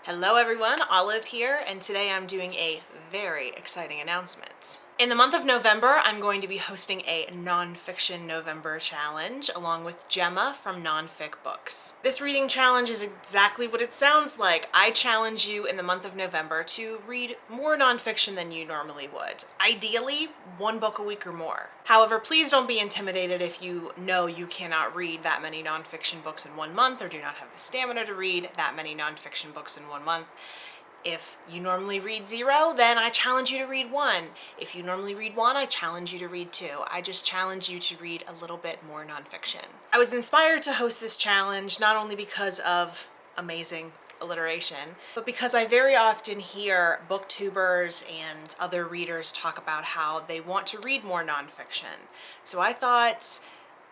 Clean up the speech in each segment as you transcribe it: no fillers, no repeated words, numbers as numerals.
Hello everyone, Olive here, and today I'm doing a very exciting announcement. In the month of November, I'm going to be hosting a Nonfiction November challenge along with Gemma from Non Fic Books. This reading challenge is exactly what it sounds like. I challenge you in the month of November to read more nonfiction than you normally would. Ideally, one book a week or more. However, please don't be intimidated if you know you cannot read that many nonfiction books in 1 month or do not have the stamina to read that many nonfiction books in 1 month. If you normally read 0, then I challenge you to read 1. If you normally read 1, I challenge you to read 2. I just challenge you to read a little bit more nonfiction. I was inspired to host this challenge not only because of amazing alliteration, but because I very often hear booktubers and other readers talk about how they want to read more nonfiction. So I thought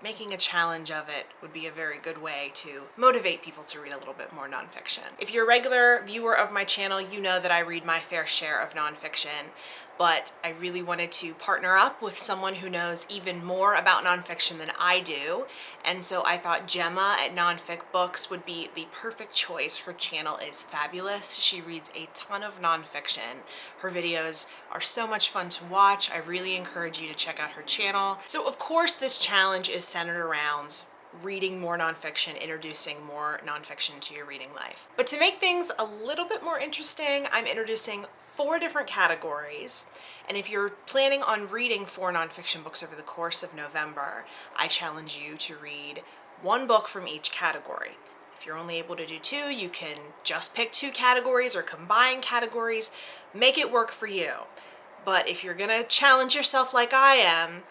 making a challenge of it would be a very good way to motivate people to read a little bit more nonfiction. If you're a regular viewer of my channel, you know that I read my fair share of nonfiction, but I really wanted to partner up with someone who knows even more about nonfiction than I do, and so I thought Gemma at Non Fic Books would be the perfect choice. Her channel is fabulous. She reads a ton of nonfiction. Her videos are so much fun to watch. I really encourage you to check out her channel. So of course this challenge is centered around reading more nonfiction, introducing more nonfiction to your reading life. But to make things a little bit more interesting, I'm introducing 4 different categories. And if you're planning on reading 4 nonfiction books over the course of November, I challenge you to read 1 book from each category. If you're only able to do 2, you can just pick 2 categories or combine categories. Make it work for you. But if you're gonna challenge yourself like I am,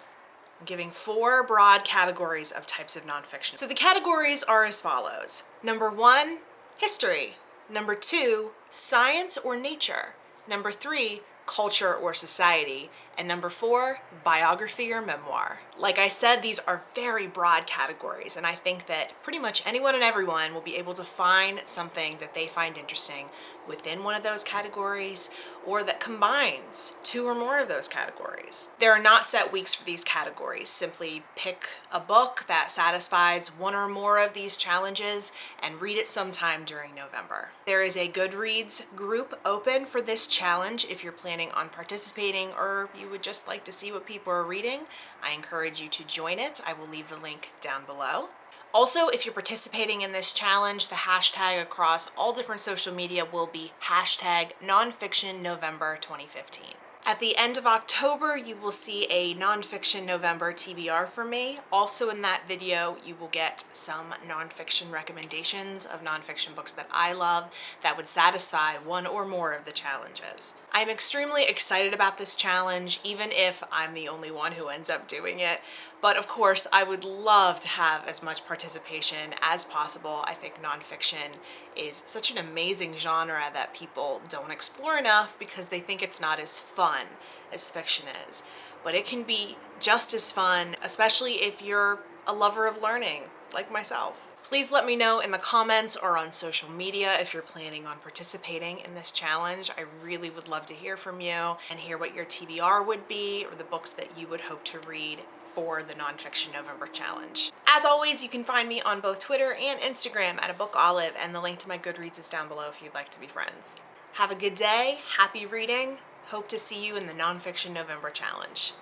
I'm giving 4 broad categories of types of nonfiction. So the categories are as follows. Number 1, history. Number 2, science or nature. Number 3, culture or society. And number 4, biography or memoir. Like I said, these are very broad categories, and I think that pretty much anyone and everyone will be able to find something that they find interesting within one of those categories, or that combines 2 or more of those categories. There are not set weeks for these categories. Simply pick a book that satisfies 1 or more of these challenges and read it sometime during November. There is a Goodreads group open for this challenge if you're planning on participating or you would just like to see what people are reading. I encourage you to join it. I will leave the link down below. Also, if you're participating in this challenge, the hashtag across all different social media will be hashtag Nonfiction November 2015. At the end of October, you will see a Nonfiction November TBR from me. Also in that video, you will get some nonfiction recommendations of nonfiction books that I love that would satisfy 1 or more of the challenges. I'm extremely excited about this challenge, even if I'm the only one who ends up doing it. But of course, I would love to have as much participation as possible. I think nonfiction is such an amazing genre that people don't explore enough because they think it's not as fun as fiction is. But it can be just as fun, especially if you're a lover of learning, like myself. Please let me know in the comments or on social media if you're planning on participating in this challenge. I really would love to hear from you and hear what your TBR would be or the books that you would hope to read for the Nonfiction November Challenge. As always, you can find me on both Twitter and Instagram at @BookOlive, and the link to my Goodreads is down below if you'd like to be friends. Have a good day, happy reading, hope to see you in the Nonfiction November Challenge.